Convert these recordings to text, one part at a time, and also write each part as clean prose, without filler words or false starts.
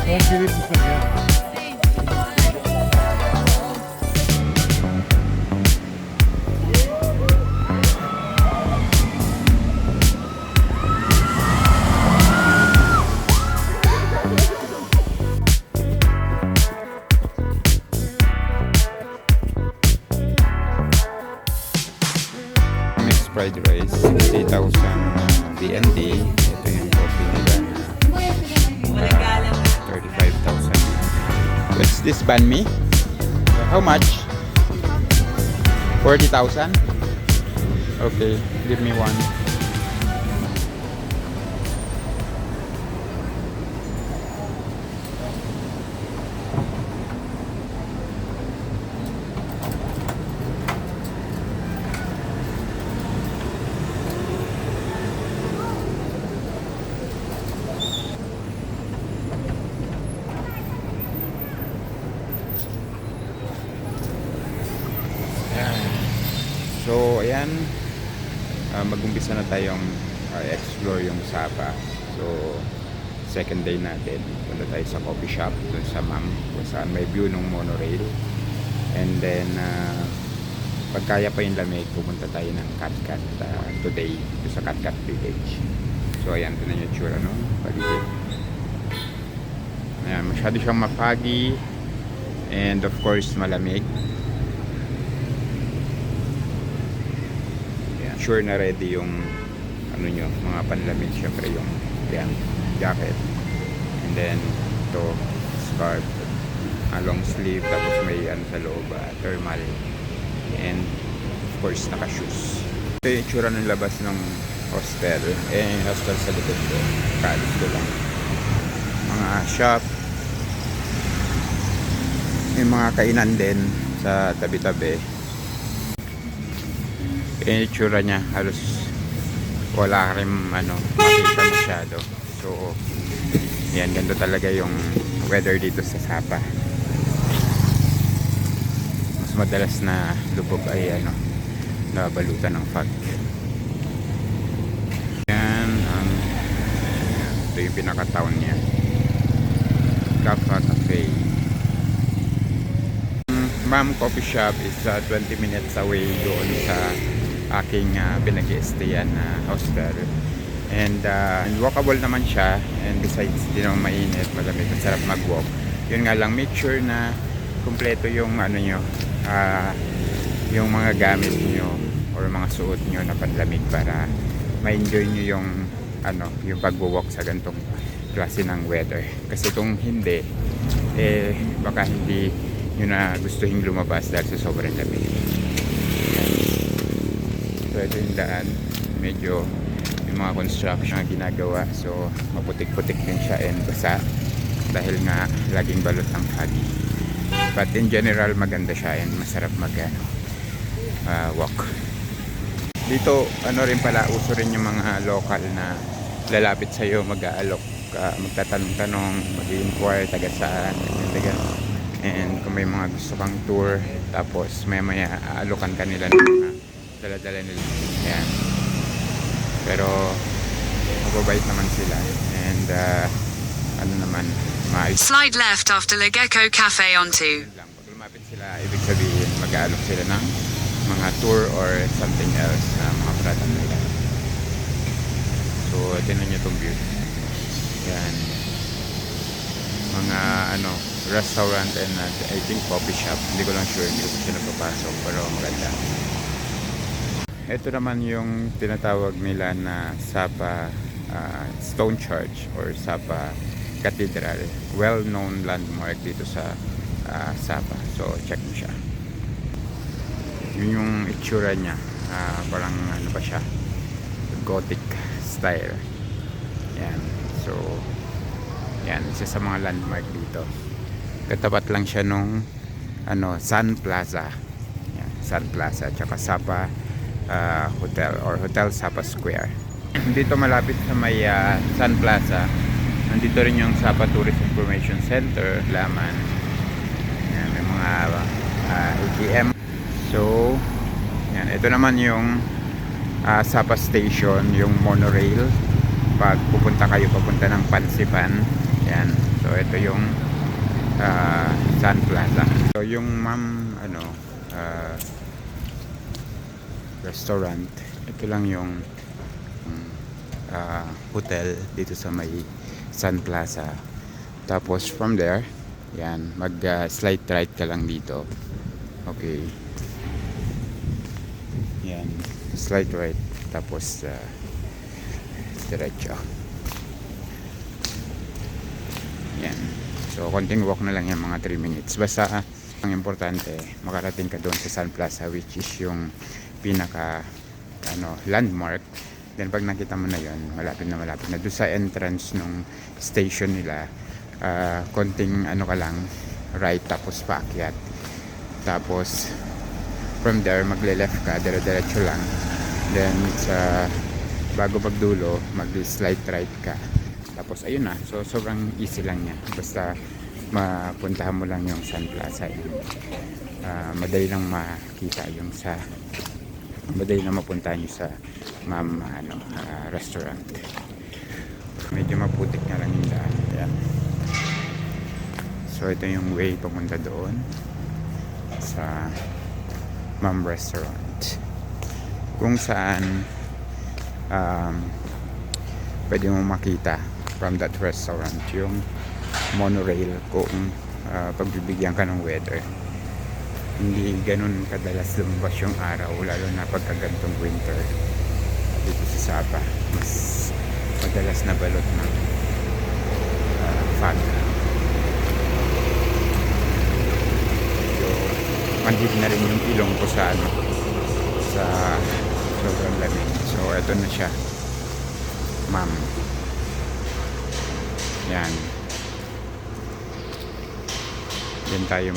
Mercedes Italiana. Mixed fried rice, 60,000 BND. Ito yung coffee nila na 35,000. What's this banh mi? How much? 40,000? Okay, give me one. So, ayan, mag-umpisa na tayong explore yung Sapa. So, second day natin. Punta tayo sa coffee shop dun sa Ma'am kung saan may view ng monorail. And then, pag kaya pa yung lamig, pumunta tayo ng Katkat today dun sa Katkat Village. So, ayan, ito na yung tsura, no? Paligid. Ayan, masyado siyang mapagi. And of course, malamig. Sure na ready yung ano nyo, mga panlamig, syempre yung yan, jacket, and then ito scarf, long sleeve, tapos may ano sa loob, thermal, and of course naka shoes. Ito yung itsura ng labas ng hostel, hostel sa likod ko, kalis ko lang mga shop, yung mga kainan din sa tabi-tabi. Yung itsura niya halos wala rin makita masyado. So yan, ganito talaga yung weather dito sa Sapa. Mas madalas na lubog ay nabalutan ng fog. Yan ito yung pinaka-town niya, Kappa Cafe. Ma'am Coffee Shop is 20 minutes away doon sa aking pinag-i-stayan na hostel, and walkable naman siya, and besides di naman mainit, malamig, masarap mag-walk. Yun nga lang, make sure na kumpleto yung nyo, yung mga gamit nyo or mga suot nyo na panlamig para ma-enjoy nyo yung pag-walk sa gantong klase ng weather. Kasi kung hindi, baka hindi nyo na gustuhin lumabas dahil sa sobrang lamig. So ito yung daan, medyo yung mga construction na ginagawa, so maputik-putik din siya and basa dahil nga laging balot ng hagi. But in general, maganda siya and masarap walk. Dito rin pala, uso rin yung mga local na lalapit sa iyo, mag-aalok, magtatanong-tanong, mag-inquire taga saan, and kung may mga gusto kang tour, tapos maya aalokan ka nila ng mga dala-dala nila. Ayan. Pero mababait naman sila, and slide left after Legecco Cafe on 2. Pag lumapit sila, ibig sabihin mag-aalok sila ng mga tour or something else na mga product nila. So tingnan nyo itong view. Yan, mga restaurant and I think coffee shop, hindi ko lang sure, hindi ko sila papasok, pero maganda. Ito naman yung tinatawag nila na Sapa Stone Church or Sapa Cathedral. Well-known landmark dito sa Sapa. So, check mo siya. Yun yung itsura niya. Parang pa siya, Gothic style. Yan. So, yan. Isa sa mga landmark dito. Katapat lang siya nung Sun Plaza. Yan. Sun Plaza. Tsaka Sapa Hotel or Hotel Sapa Square. Dito malapit sa may Sun Plaza, nandito rin yung Sapa Tourist Information Center, laman. Yan, may mga ATM. So yan, ito naman yung Sapa Station, yung monorail pag pupunta kayo papunta ng Pansipan. Yan, so ito ito yung Sun Plaza. So yung restaurant, ito lang yung hotel dito sa may Sun Plaza. Tapos from there, yan, mag slight right ka lang dito. Okay. Yan, slight right. Tapos diretso. Yan. So konting walk na lang yan, mga 3 minutes. Basta ang importante, makarating ka doon sa Sun Plaza, which is yung pinaka landmark. Then pag nakita mo na yon, malapit na doon sa entrance ng station nila. Konting ka lang right, tapos paakyat. Tapos from there magle-left ka, dire-diretso lang. Then bago magdulo, mag-slide right ka. Tapos ayun na. So sobrang easy lang niya. Basta mapuntahan mo lang yung Sun Plaza. Madali lang makita yung madali lang mapuntahan yung sa restaurant. Medyo maputik na lang yung daan. Ayan. So ito yung way papunta doon sa Ma'am Restaurant, kung saan pwede mo makita from that restaurant yung monorail kung pagbibigyan ka ng weather. Hindi ganun kadalas lumabas yung araw, lalo na pagka ganitong winter. Dito sa Sapa, mas madalas na balot ng fog. So manhid na rin yung ilong ko sa sobrang lamig. So eto na siya, ma'am. Yan. Yan tayo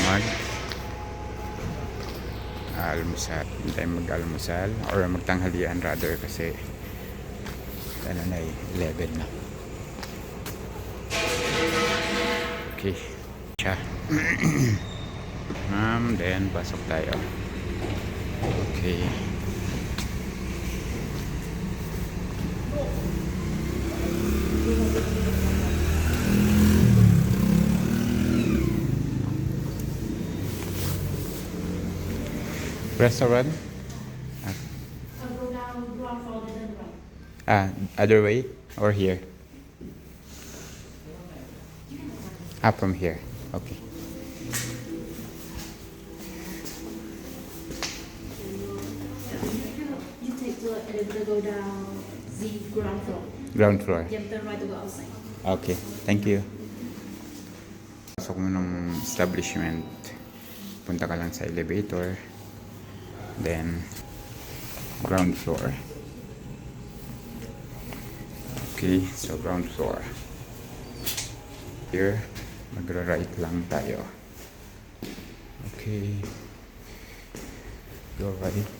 almusal. Hindi tayo mag-almusal or magtanghalian rather, kasi na 11 na. Okay. Siya. Then pasok tayo. Okay. Restaurant? Other way or here? From here. Okay. You take the elevator, go down the ground floor. Ground floor. You have the right to go outside. Okay. Thank you. Pasok mo ng establishment. Punta ka lang sa elevator. Then ground floor. Okay, so ground floor. Here, magra-right lang tayo. Okay. Go right.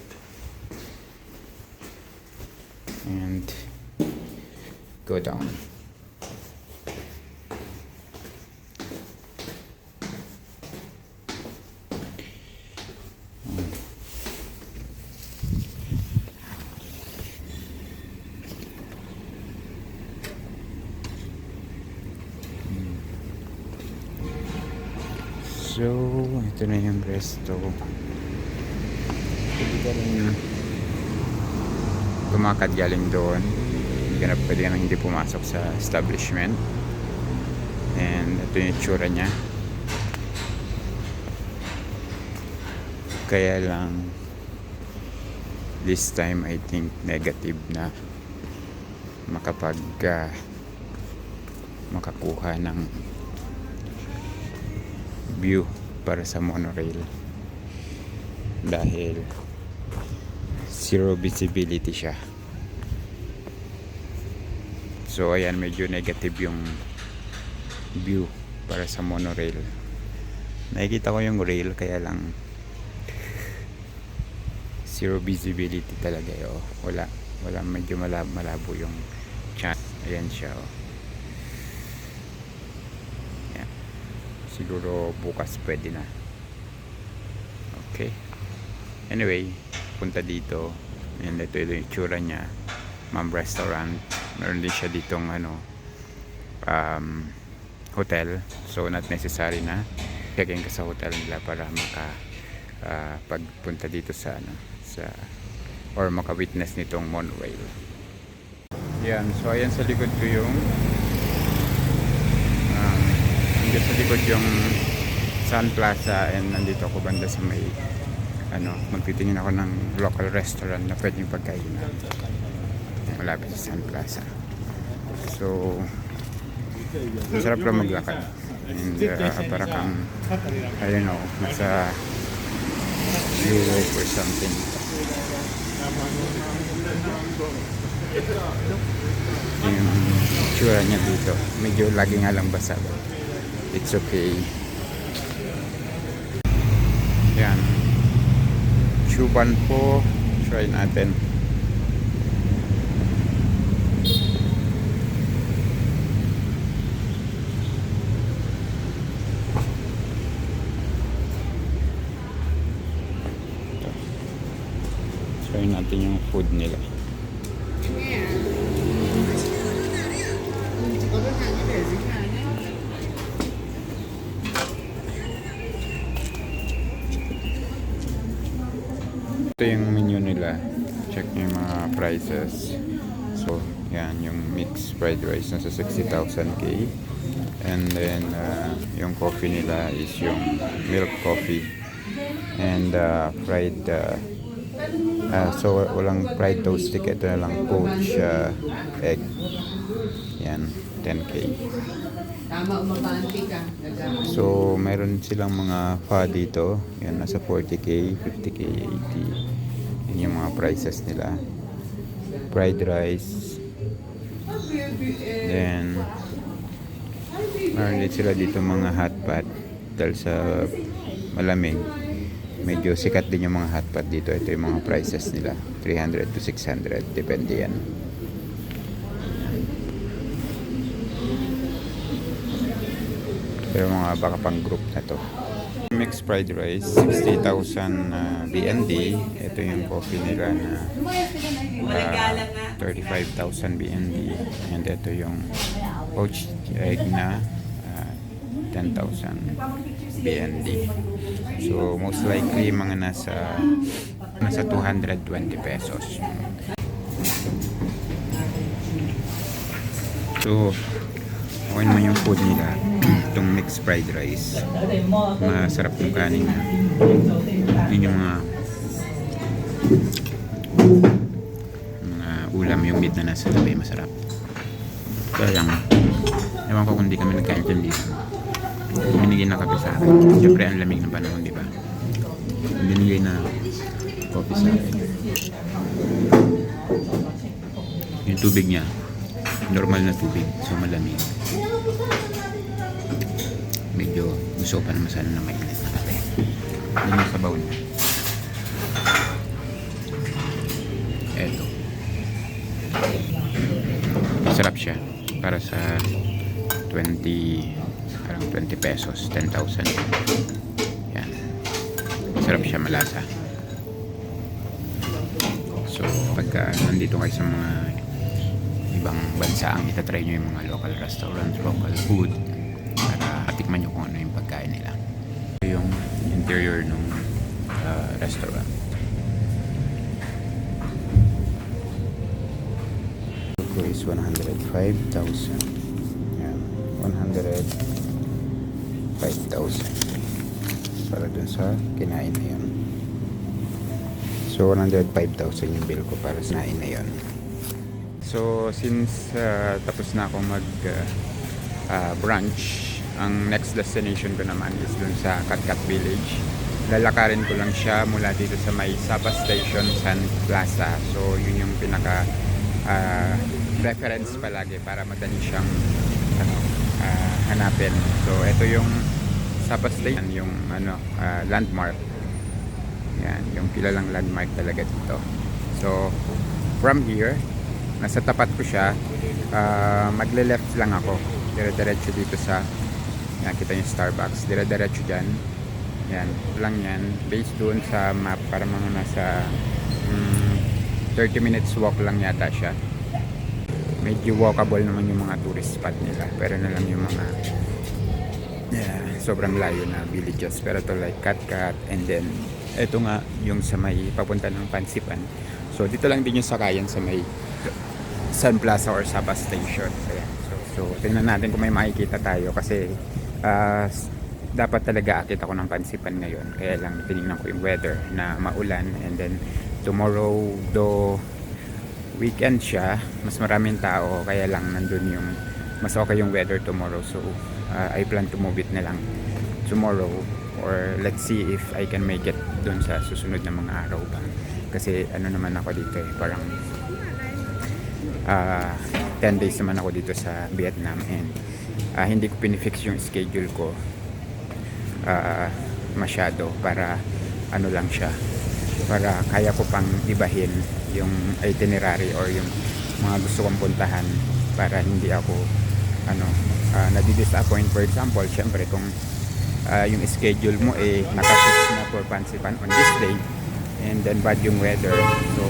And go down. So, ito na yung resto. Pwede ka rin lumakad galing doon. Pwede ka nang hindi pumasok sa establishment. And ito yung itsura niya. Kaya lang this time I think negative na makakuha ng view para sa monorail dahil zero visibility siya. So ayan, medyo negative yung view para sa monorail. Nakikita ko yung rail, kaya lang zero visibility talaga. Wala medyo malabo yung chat. Ayan siya. Siguro bukas pwede na. Okay. Anyway, punta dito. And ito yung itsura niya. Ma'am Restaurant. Meron din siya ditong hotel. So not necessary na check-in ka sa hotel nila para pagpunta dito sa or maka-witness nitong monorail. Yan, so ayan sa likod ko yung andito sa likod yung Sun Plaza, and nandito ako banda sa may magtitingin ako ng local restaurant na pwedeng pagkainan malapit sa Sun Plaza. So masarap lang maglakad, and para kang I don't know, nasa Europe or something. Yung tsura niya dito, medyo lagi nga lang basa, it's okay. Yan, Chuban po, try natin. Try natin yung food nila. Ito yung menu nila. Check nyo yung mga prices. So, yan yung mixed fried rice nasa 60,000K. And then, yung coffee nila is yung milk coffee. And fried so walang fried toast stick, ito na lang poached egg. Yan, 10K. So meron silang mga pho dito, yan nasa 40K, 50K, 80. Yan yung mga prices nila. Fried rice, then meron din sila dito mga hot pot dahil sa malamig. Medyo sikat din yung mga hotpot dito. Ito yung mga prices nila, 300 to 600, depende yan. Pero mga baka pang group na to. Mixed fried rice, 60,000 BND. Ito yung coffee nila na 35,000 BND. And ito yung poached egg na 10,000 BND. So most likely mga nasa 220 pesos. So okay naman yung food nila. Itong mixed fried rice, masarap yung kanin niya. Yun yung mga ulam, yung meat na nasa tabi, masarap. Kaya lang, ewan ko kung di kami nagkain dyan dito. Binigay na kape sa akin. Siyempre ang lamig ng panahon, di ba? Binigay na coffee sa akin. Yung tubig niya, normal na tubig, so malamig. Medyo gusto pa naman sana na mainit na kape. Yun yung sabaw niya. Eto. Masarap siya. Para sa 20 pesos, 10,000. Yan. Masarap siya, malasa. So, pagka nandito kayo sa mga ibang bansa, ang itatry nyo yung mga local restaurants, local food, para tikman nyo kung ano yung pagkain nila. Yung interior ng restaurant. Ito is 105,000. Yan. 105,000 para dun sa kinain na yun. So 105,000 yung bill ko para sa kinain na yun. So since tapos na akong mag brunch, ang next destination ko naman is dun sa Katkat Village. Lalakarin ko lang siya mula dito sa may Sapa Station, Sun Plaza. So yun yung pinaka reference palagi para madali siyang hanapin. So ito yung Sapa Station, yung landmark. Yan, yung kilalang landmark talaga dito. So from here, nasa tapat ko siya, magle-left lang ako. Dire-diretso dito sa, yan, kita yung Starbucks. Dire-diretso dyan. Yan, lang yan. Based doon sa map, para mga nasa 30 minutes walk lang yata siya. Medyo walkable naman yung mga tourist spot nila. Pero na lang yung mga sobrang layo na villages. Pero to like Katkat, and then ito nga yung sa may papunta ng Pansipan. So dito lang din yung sakayan sa may Sun Plaza or Sapa Station. Ayan. So tingnan natin kung may makikita tayo kasi dapat talaga akit ako ng Pansipan ngayon. Kaya lang tinignan ko yung weather na maulan, and then tomorrow do weekend siya, mas maraming tao, kaya lang nandun yung mas okay yung weather tomorrow. So I plan to move it na lang tomorrow, or let's see if I can make it dun sa susunod na mga araw pa. Kasi ano naman ako dito parang 10 days naman ako dito sa Vietnam, and hindi ko pinifix yung schedule ko masyado para ano lang siya, para kaya ko pang ibahin yung itinerary or yung mga gusto kong puntahan, para hindi ako nadi-disappoint. For example, syempre kung yung schedule mo nakafix na for Pansipan on this day, and then bad yung weather, so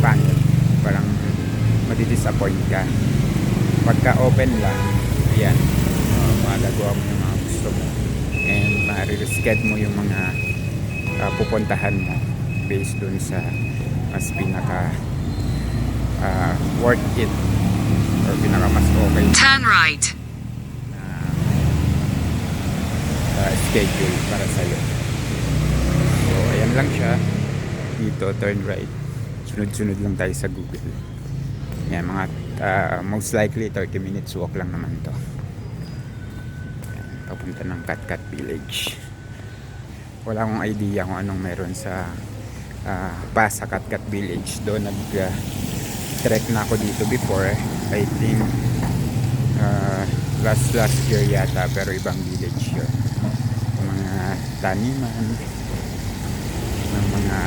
pangit, parang madi-disappoint ka. Pagka open lang, ayan, magagawa mo yung mga gusto mo, and ma-reschedule mo yung mga pupuntahan mo based dun sa mas pinaka worth it or pinaka mas okay Turn right. na schedule para sa'yo. So ayan lang siya dito, turn right, sunod-sunod lang tayo sa Google. Yan, mga most likely 30 minutes walk lang naman to. Yan, papunta ng Katkat Village. Wala akong idea kung anong meron sa sa Katkat Village. Doon trek na ako dito before, I think last year yata, pero ibang village yun. Mga taniman ng mga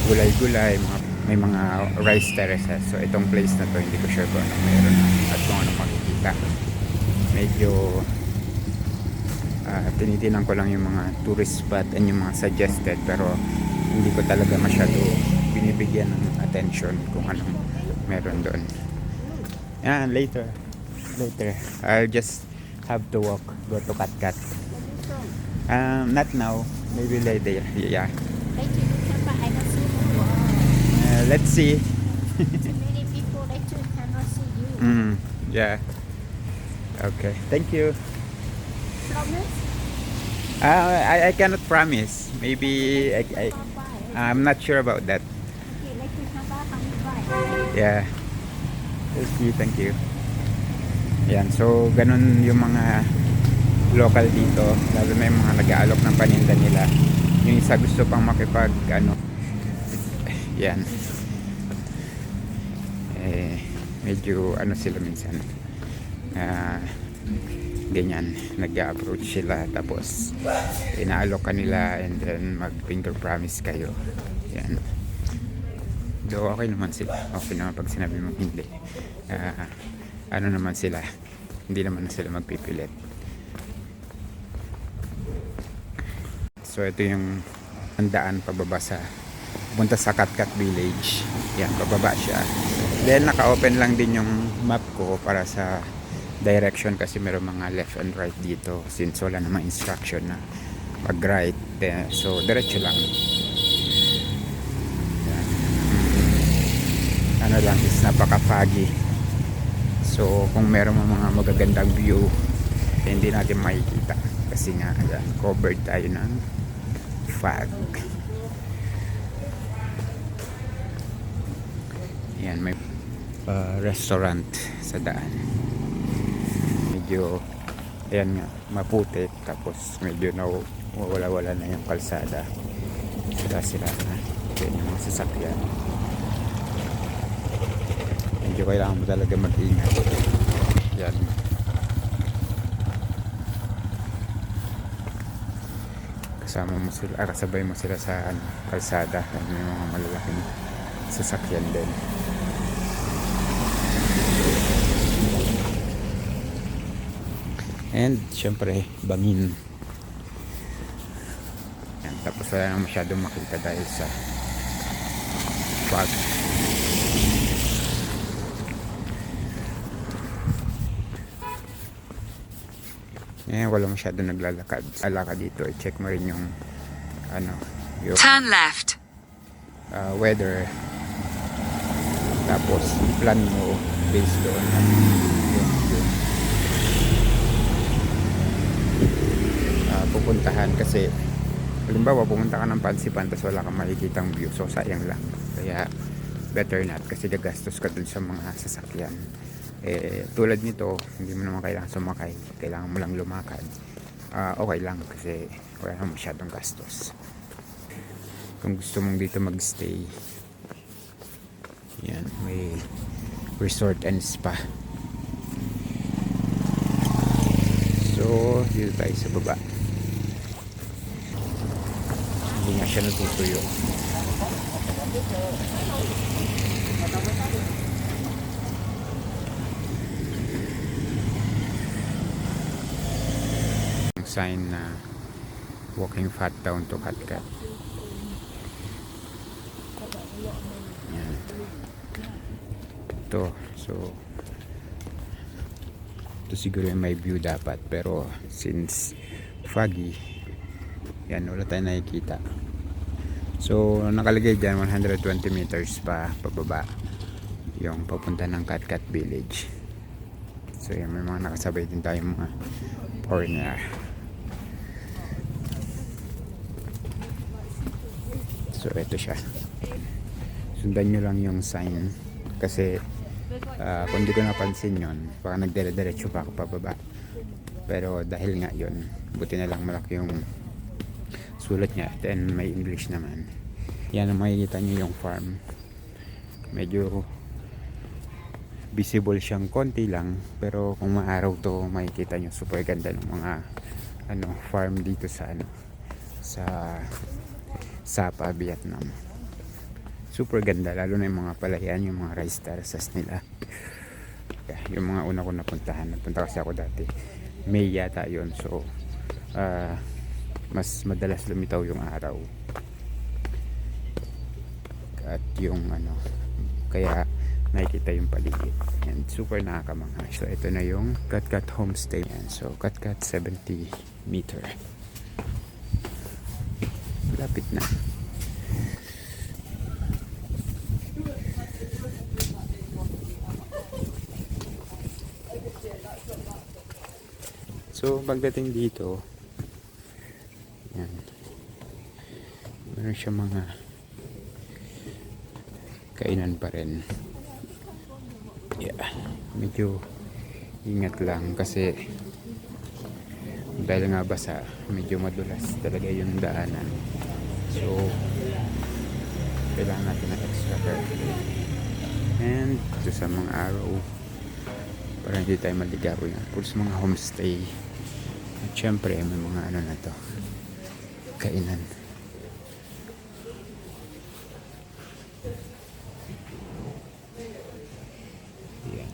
gulay-gulay, may mga rice terraces. So itong place na to, hindi ko sure kung anong meron at kung anong makikita. Medyo tinitinan ko lang yung mga tourist spot and yung mga suggested, pero hindi ko talaga masyado binibigyan ng attention kung anong meron doon. Later I'll just have to walk, go to Katkat. Not now, maybe later. Yeah. Let's see. Too many people later cannot see you. Yeah. Okay, thank you. Promise? I cannot promise. Maybe I'm not sure about that. Okay, later come back and buy. Yeah. Thank you. Yan, so ganun yung mga local dito, lalo na yung mga nag-aalok ng paninda nila. Yung isa gusto pang makipag yan. Medyo sila minsan. Ganyan, nag-approach sila, tapos inaalok ka nila, and then mag-finger promise kayo. Yan. Do okay naman sila. Okay naman pag sinabi mo hindi. Naman sila. Hindi naman sila magpipilit. So ito yung handaan pababa punta sa Katkat Village. Yan, pababa siya. Then naka-open lang din yung map ko para sa direction, kasi meron mga left and right dito, since wala namang instruction na mag-right. So diretso lang. Lang is napaka-foggy. So kung meron mga magagandang view, hindi natin makikita kasi nga covered tayo ng fog. Yan, may restaurant sa daan. Medyo ayan nga, maputi, tapos medyo wala na yung kalsada. Sira na. Yan yung mga sasakyan. Medyo kailangan mo talaga mag-ingat. Yan. Kasabay mo sila sa kalsada. May mga malalaking sasakyan din. And syempre bangin. Yan, tapos wala nang masyadong makita dahil sa fog. Eh, wala masyado naglalakad. Alaka dito, i-check mo rin yung ano, yung Turn left. weather. Tapos, plan mo based doon yung pupuntahan kasi halimbawa pumunta ka ng Pansipan tapos wala kang makikitang view, so sayang lang. Kaya better not kasi gagastos ka dun sa mga sasakyan. Eh, tulad nito, hindi mo naman kailangan sumakay, kailangan mo lang lumakad. Okay lang kasi wala naman masyadong gastos. Kung gusto mong dito magstay, yan, may resort and spa. So dito tayo sa baba. Hindi nga siya natutuyo. Ang sign na walking path down to Katkat. Yan. Ito, so ito siguro yung may view dapat, pero since foggy, yan, wala tayong nakikita. So nakalagay dyan 120 meters pa pababa yung papunta ng Katkat Village. So yan, may mga nakasabay din tayong mga foreigner. So ito siya, sundan nyo lang yung sign kasi kung di ko napansin yun, baka nagdire-diretso pa ako pababa, pero dahil nga yun, buti na lang malaki yung sulat niya, then may English naman. Yan ang makikita nyo yung farm, medyo visible siyang konti lang, pero kung maaraw to makikita nyo super ganda ng mga farm dito sa sa Sapa, Vietnam. Super ganda, lalo na yung mga palayan, yung mga rice terraces nila. Yung mga una ko napuntahan, napunta kasi ako dati May yata yun, so mas madalas lumitaw yung araw at yung kaya nakikita yung paligid and super nakakamangha. So ito na yung Katkat Homestay. Yan, so Katkat 70 meter, lapit na. So pagdating dito, yan, meron siya mga kainan pa rin. Yeah, medyo ingat lang kasi dahil nga basa, medyo madulas talaga yung daanan. So kailangan natin ng extra careful and ito sa mga araw para hindi tayo maligaw. Yan, puro sa mga homestay. At syempre may mga na to, kainan. Yan,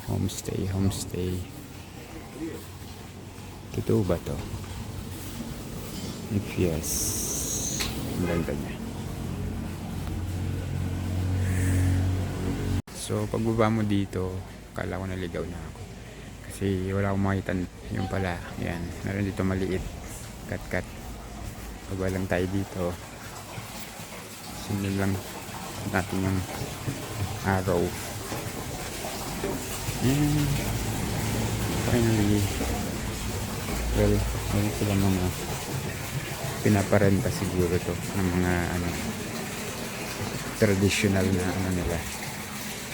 homestay. Totoo ba to? If yes, ang ganda niya. So pagbaba mo dito, kala ko naligaw na ako kasi wala akong makita yung pala. Yan, meron dito maliit, Katkat. Baba lang tayo dito, sunod lang natin yung araw. And finally, well, meron sila mga pinaparenta siguro to ng mga traditional na nila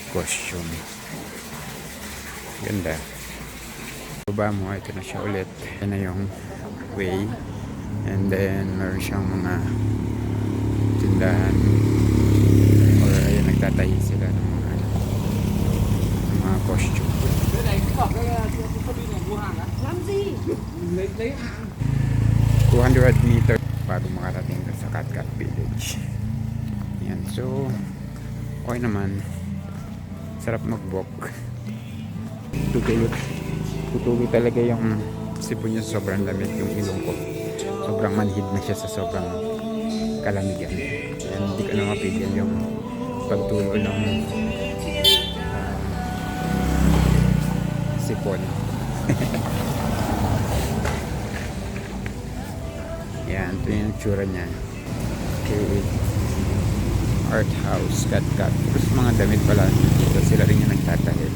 costume. Ganda. Baba mo, ito na siya ulit. Ito na yung way. And then meron siyang mga tindahan or ayun, nagtatahi sila ng mga costume. 200 meter bago makarating sa Katkat Village. Yan, so okay naman, sarap mag-walk. Tutuloy talaga yung sipon niya, sobrang lamig yung ilong ko, sobrang manhid na siya sa sobrang kalamigan. And hindi ka na mapigil yung pagtulo ng sipon. Yan, ito yung tsura niya. Okay. Art house, cut. Tapos mga damit pala. So, sila rin yung nagtatahi.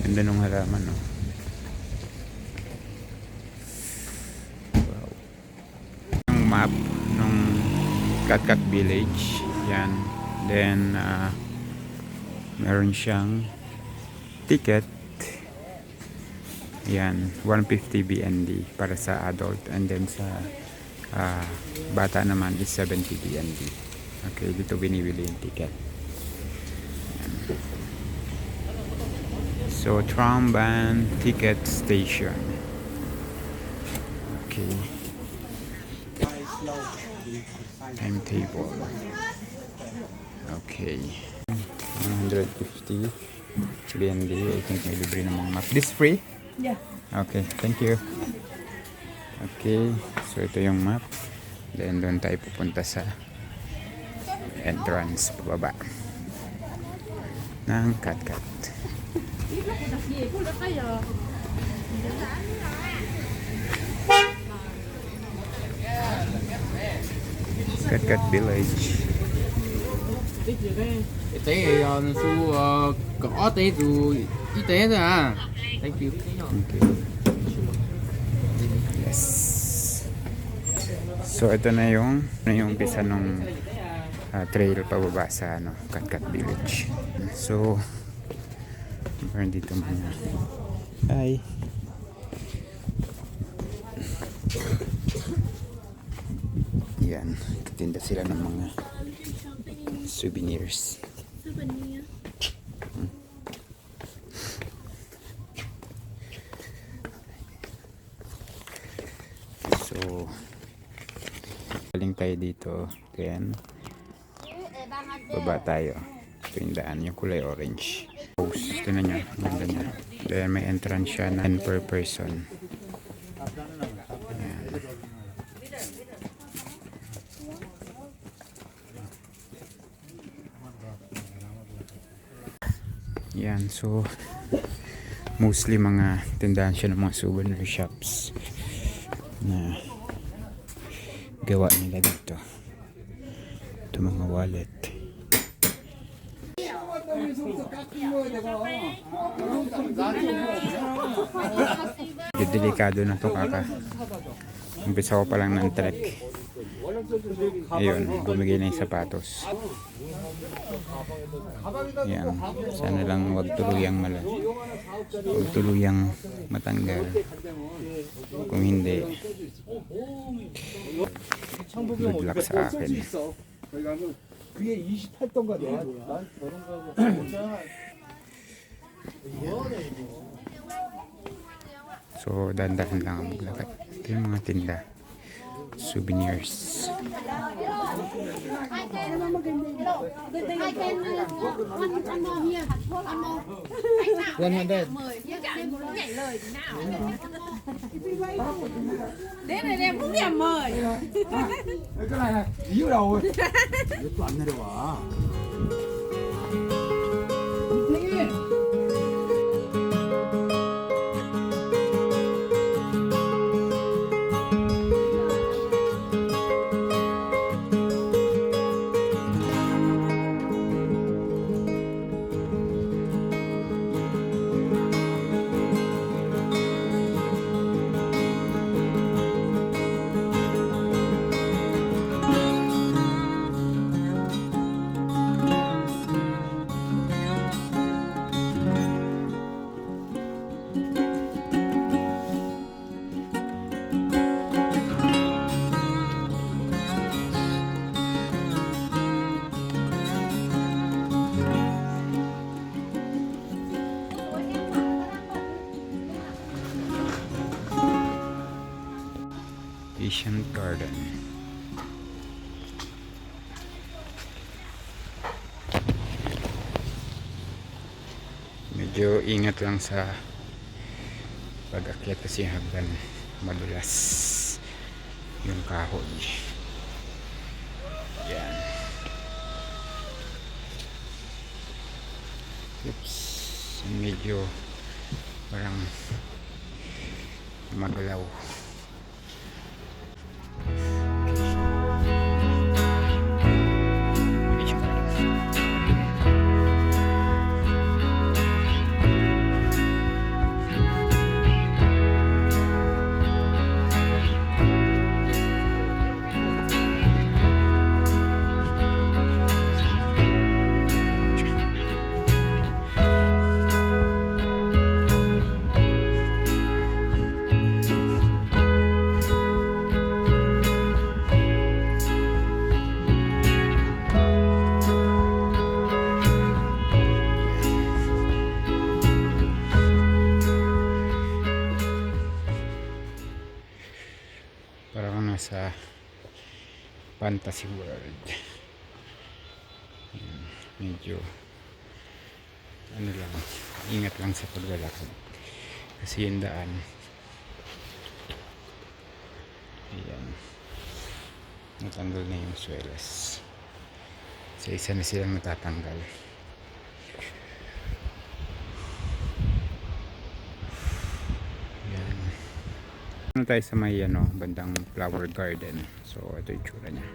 Ganda nung halaman, no? Wow. Yung map nung Kat Village. Yan. Then, meron siyang ticket. Yan. 150 BND para sa adult. And then sa bata naman is 70 BND. Okay, dito binibili yung ticket. Yan. So, Tramban Ticket Station. Okay. Timetable. Okay. 150 BND. I think may libre namang map. This free? Yeah. Okay, thank you. Okay, so ito yung map. Then doon tayo pupunta sa entrance pababa ng Kat. Kat Village. Tế su cỏ tế su y tế thôi à. Thank you. Okay. Yes. So ito na yung umpisa nung trail pababa sa Kat Village. So meron dito mga hi. Yan, tinda sila ng mga souvenirs. So galing tayo dito, then baba tayo. Ito yung daan, yung kulay orange. Tingnan nyo, ganda niya. Then may entrance siya na per person. Ayan. Yan, so mostly mga tindahan siya ng mga souvenir shops na gawa nila dito. Ito mga wallet. Delikado na to, kaka. Umpisa ko pa lang ng trek. Ayun, bumigay na yung sapatos. Yan, sana lang wag tuluyang matanggal. Kung hindi, good luck sa akin. 그게 28도인가 돼. So, dandahan lang ang maglakad. Ito yung mga tinda. Souvenirs. Đến này em cũng điểm mời. cái này này, yếu đầu rồi. Toàn 내려와. Asian Garden. Medyo ingat lang sa pag-akyat kasi hagdan madulas. yung kahoy. Yan. Oops, medyo parang magalaw. Parang nasa fantasy world. Ayan, medyo ano lang, ingat lang sa paglalakad kasi yung daan, ayan, natanggal na yung swelas, sa isa na silang natatanggal. Ayan. Ano tayo sa may bandang flower garden. So ito yung tsura niya.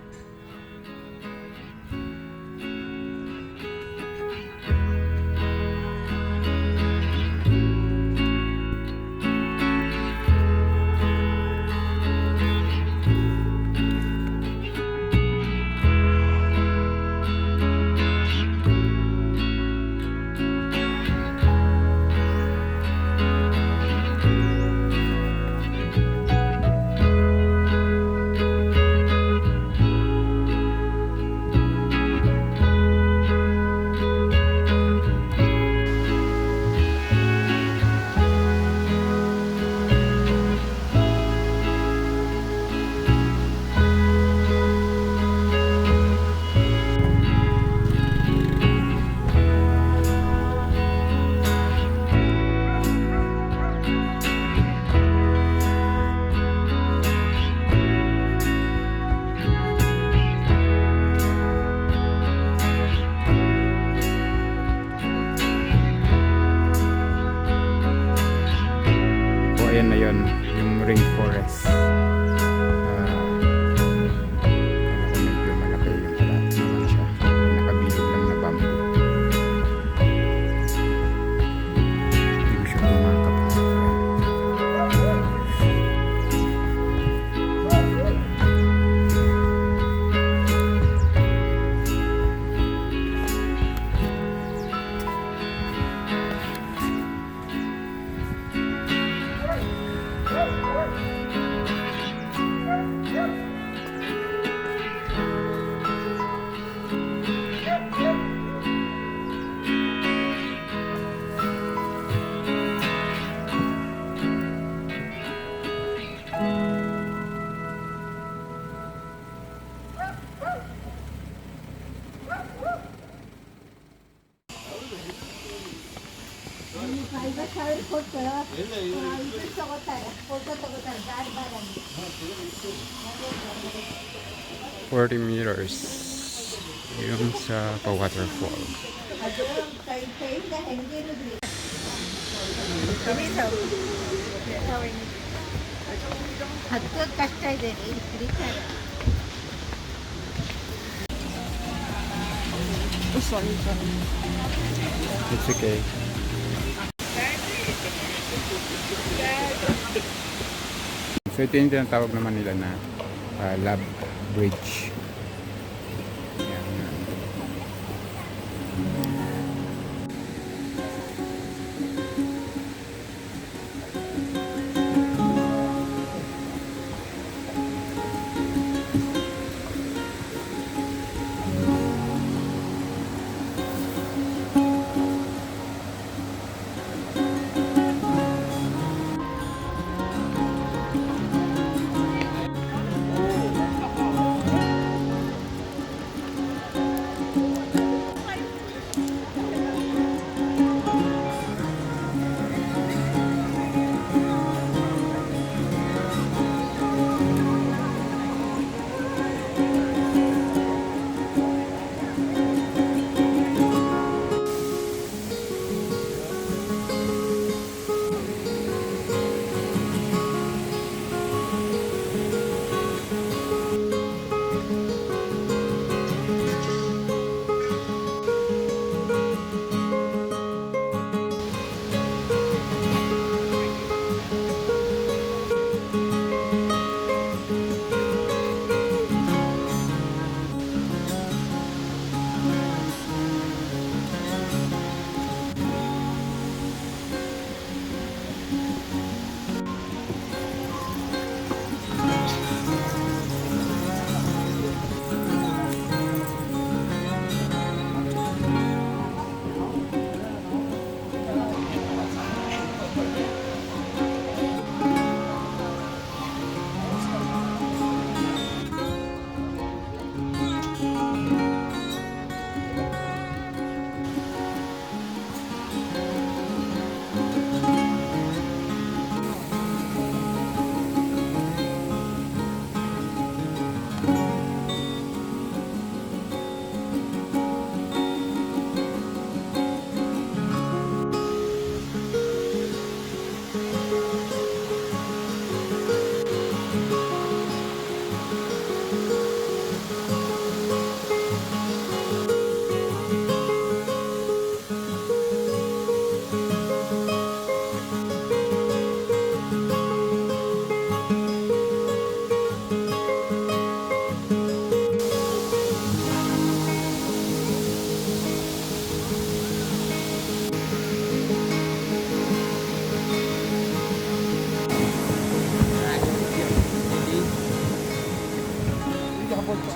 Ayan na yun, yung rainforest. Ano ko medyo malaki yung pala. Naman siya. Nakabilog lang na bamboo. Hindi ko siya kumakap. $40 meters yung sa waterfall. ಕಷ್ಟ ಇದೆ ರೀ It's okay. So ito yung tinatawag naman nila na lab bridge. Yan.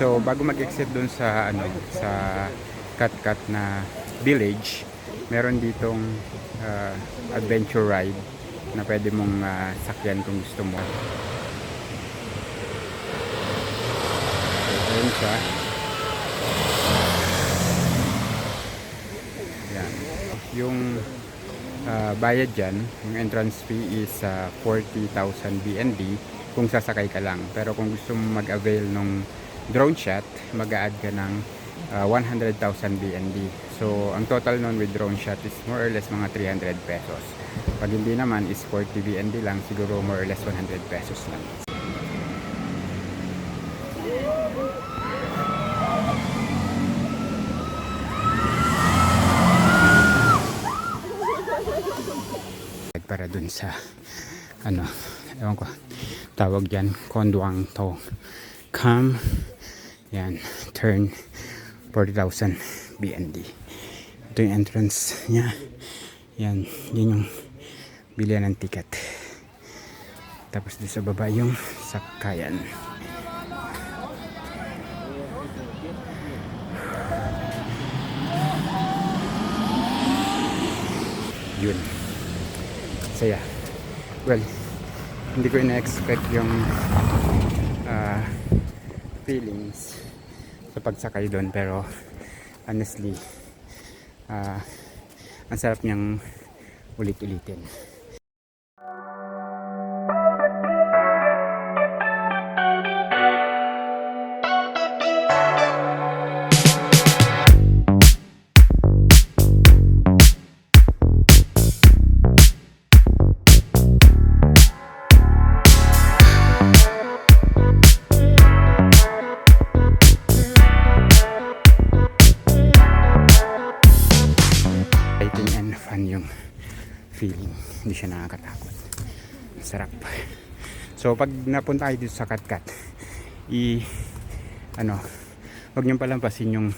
So bago mag-exit dun sa ano sa Katkat na village, meron ditong adventure ride na pwede mong sakyan kung gusto mo. So, ayun siya. Yan. Yung bayad dyan, yung entrance fee is 40,000 BND kung sasakay ka lang. Pero kung gusto mo mag-avail ng drone shot, mag-a-add ka ng 100,000 BND. So, ang total nun with drone shot is more or less mga 300 pesos. Pag hindi naman is 40 BND lang, siguro more or less 100 pesos lang. Para dun sa ano, ewan ko tawag dyan, Konduang to Kam, yan, turn 40,000 BND. Ito yung entrance nya, yan, yun yung bilihan ng ticket. Tapos dun sa baba yung sakayan. Yun, saya. Well, hindi ko ina-expect yung feelings sa pagsakay doon, pero honestly ang sarap niyang ulit-ulitin. Yung feeling, hindi siya nakakatakot, sarap. So pag napunta kayo dito sa Katkat, wag niyong palampasin yung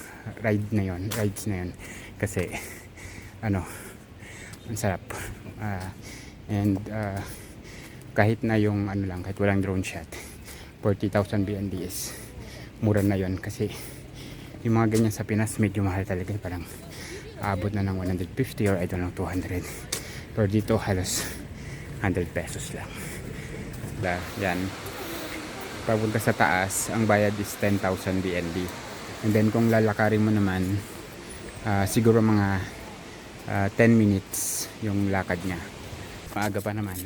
rides na yon kasi ang sarap. Kahit na yung kahit walang drone shot, 40,000 BND is mura na yon, kasi yung mga ganyan sa Pinas medyo mahal talaga, parang abot na ng 150 or I don't know 200, pero dito halos 100 pesos lang. Yan, papunta sa taas ang bayad is 10,000 BND, and then kung lalakarin mo naman siguro mga 10 minutes yung lakad niya. Maaga pa naman,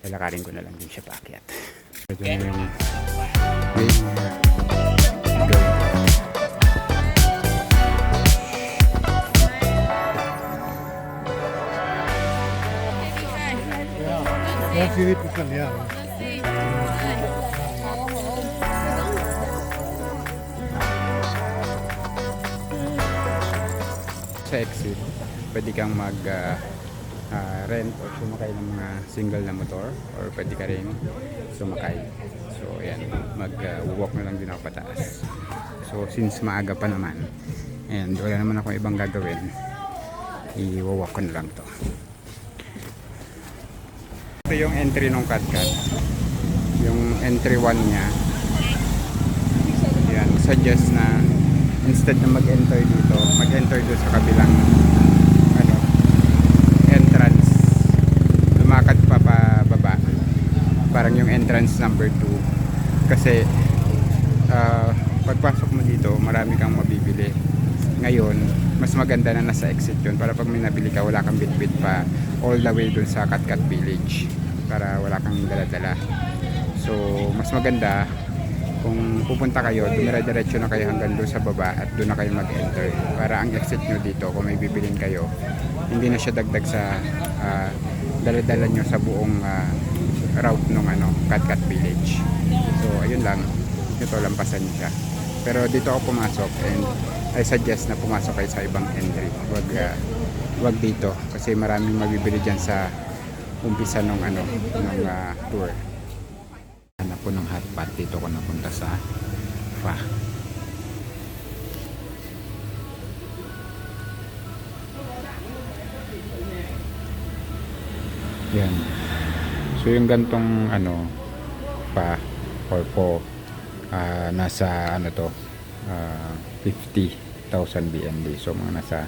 lalakarin ko na lang din siya paakyat. Ito na yung way niya going. Philippe Italia. Sa exit, pwede kang mag rent o sumakay ng mga single na motor, or pwede ka rin sumakay. So ayan, mag-walk na lang din ako pataas. So since maaga pa naman and wala naman ako ibang gagawin, i-walk ko na lang to. Ito yung entry ng Katkat, yung entry 1 niya. Yan, suggest na instead na mag-enter dito, mag-enter doon sa kabilang entrance, lumakad pa pababa, parang yung entrance number 2, kasi pagpasok mo dito marami kang mabibili. Ngayon mas maganda na nasa exit yun, para pag may nabili ka wala kang bitbit pa all the way dun sa Katkat village, para wala kang dala-dala. So mas maganda kung pupunta kayo, dumire-diretso na kayo hanggang doon sa baba at doon na kayo mag-enter, para ang exit nyo dito kung may bibilin kayo, hindi na siya dagdag sa dala-dala nyo sa buong route ng Katkat village. So ayun lang, ito lampasan nyo siya. Pero dito ako pumasok, and I suggest na pumasok kayo sa ibang entry, wag dito, kasi maraming mabibili dyan sa umpisa ng tour. Hanap ko ng hotpot, dito ko napunta sa Pha. Yan. So yung gantong Pha or Po, nasa ano to 50,000 BND, so mga nasa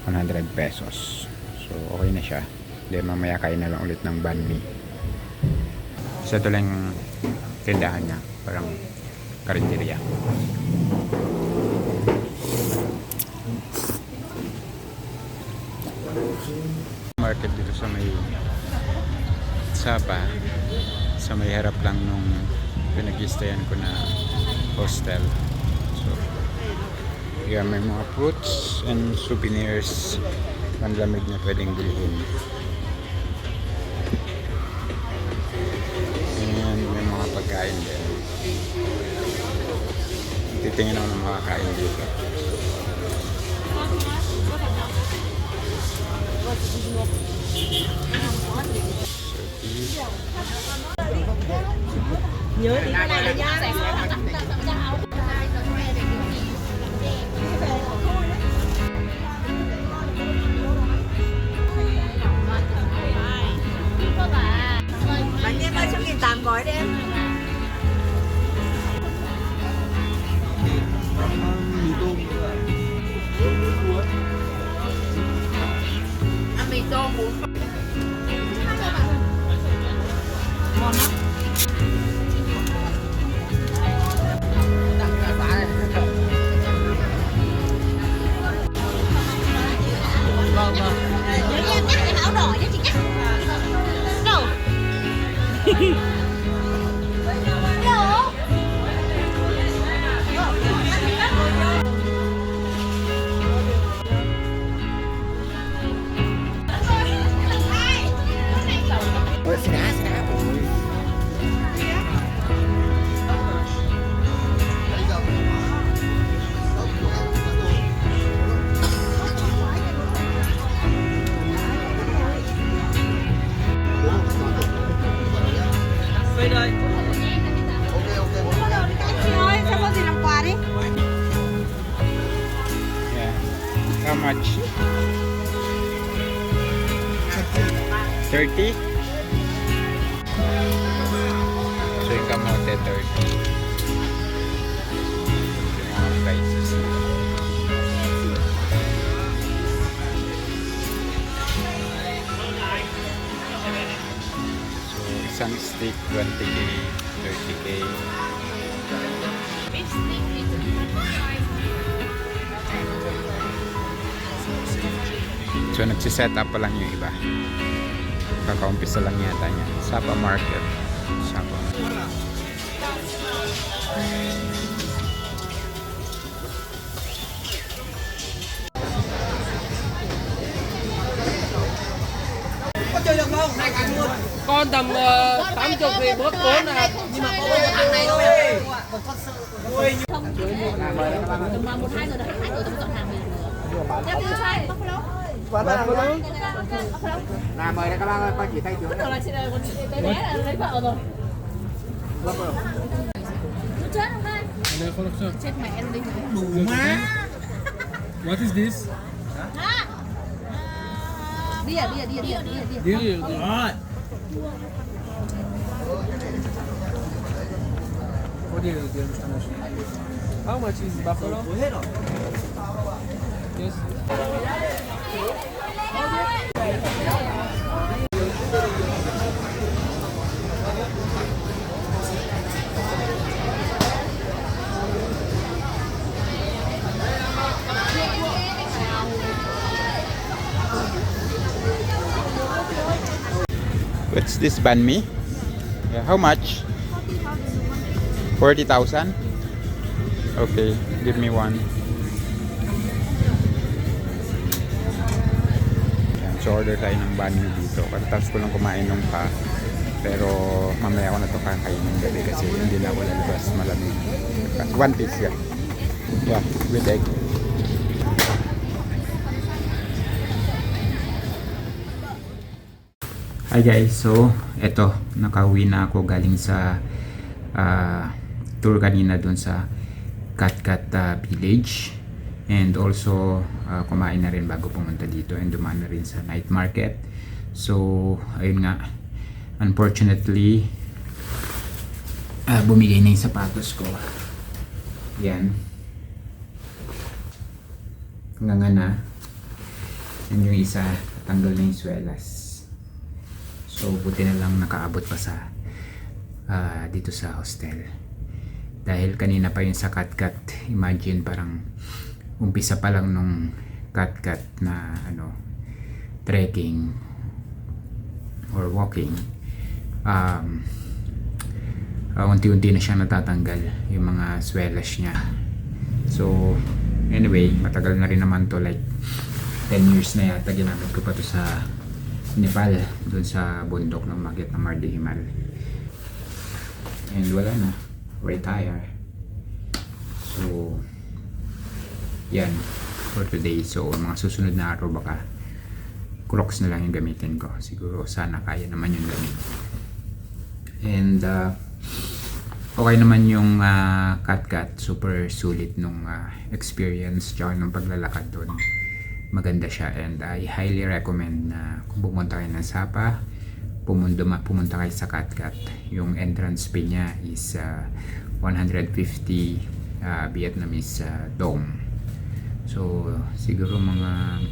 100 pesos. So okay na siya. Then mamaya kain na lang ulit ng banh mi. So ito lang yung tindahan niya, parang karinderya. Market dito sa may Sapa, sa may harap lang nung pinag-stayan ko na hostel. So yeah, may mga fruits and souvenirs, panlamig na pwedeng bilhin. And may mga pagkain din. Titingin ako ng mga kain dito. Nhớ tí cái này đấy nhá. Bánh em ơi, 1.800 gói đi em. Ăn mì tôm bún. Ngon lắm. Vâng vâng. Nhớ em nhé, em áo đỏ nhé chị nhé. Đâu? Đâu? Về đây. Chị ơi, cho con gì làm quà đi. Yeah. How much? 30? So yung kamote 30. Yung mga prices. So isang stick 20k, 30k. So nagsiset up pa lang yung iba. Kaka-umpisa lang yata niya. Sapa Market. Sapa. Con tầm 80 thì bớt 4 nè. Nhưng mà có thằng này thôi. Tầm 1-2 giờ đấy, 2 giờ tầm chọn hàng mình. Em đi sai. Nào mời đây các bác ơi, coi chỉ tay trước. Tưởng là chị này còn cái bé là lấy vợ rồi. Nó chết không đây? Chết mẹ em đi. Đủ má. What is this? Hả? Bia. Deal. Rồi. What do you understand? How much is buffalo? Hết rồi. Yes. What's this banh mi? Yeah, how much? 40,000? Okay, give me one. Yan, so order tayo ng banh mi dito. Katapos ko lang kumain nung pa. Pero mamaya ko na ito kakainin gabi kasi hindi na ako lalabas, malamig. One piece yan. Yeah, with egg. Hi guys, so eto, nakauwi na ako galing sa tour kanina dun sa Katkat Village, and also kumain na rin bago pumunta dito, and dumaan na rin sa night market. So ayun nga, unfortunately bumigay na yung sapatos ko. Yan. Hanggang na. Yan yung isa, tanggal na yung swelas. So buti na lang nakaabot pa sa dito sa hostel. Dahil kanina pa yun sa cut-cut. Imagine parang umpisa pa lang nung cut-cut na trekking or walking. Unti-unti na siyang natatanggal yung mga swelas niya. So anyway, matagal na rin naman to, like 10 years na yata ginamit ko pa to sa Nepal, dun sa bundok ng Magyat na Mardi Himal. And wala na, retire. So yan for today. So mga susunod na araw baka Crocs na lang yung gamitin ko. Siguro sana kaya naman yung gamit. And okay naman yung cut-cut. Super sulit nung experience tsaka nung paglalakad doon. Maganda siya, and I highly recommend na kung pumunta kayo ng Sapa, pumunta kayo sa cut-cut. Yung entrance fee niya is 150 Vietnamese dong. So siguro mga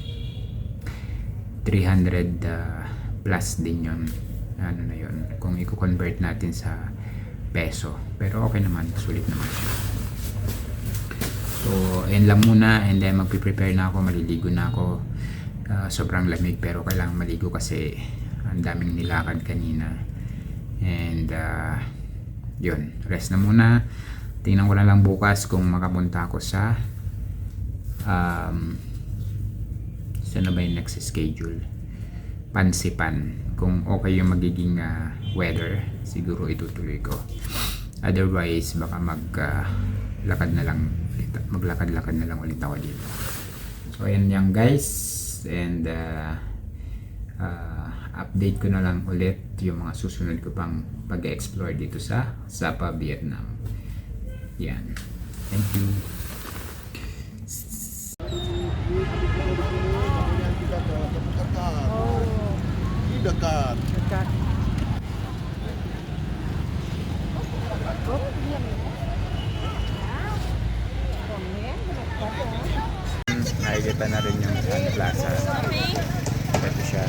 300 plus din yun. Ano na yun kung i-convert natin sa peso, pero okay naman, sulit naman siya. So ayun lang muna, and then magpe-prepare na ako, maliligo na ako. Sobrang lamig pero kailangan maligo kasi ang daming nilakad kanina. And yun, rest na muna. Tingnan ko na lang bukas kung makapunta ako sa saan na ba yung next schedule, Pansipan. Kung okay yung magiging weather, siguro itutuloy ko. Otherwise baka maglakad na lang ulit ako dito. So ayan yan guys, and update ko na lang ulit yung mga susunod ko pang pag-explore dito sa Sapa, Vietnam. Yan, thank you. Dekat. Nakikita na rin yung Sun Plaza. Ito siya.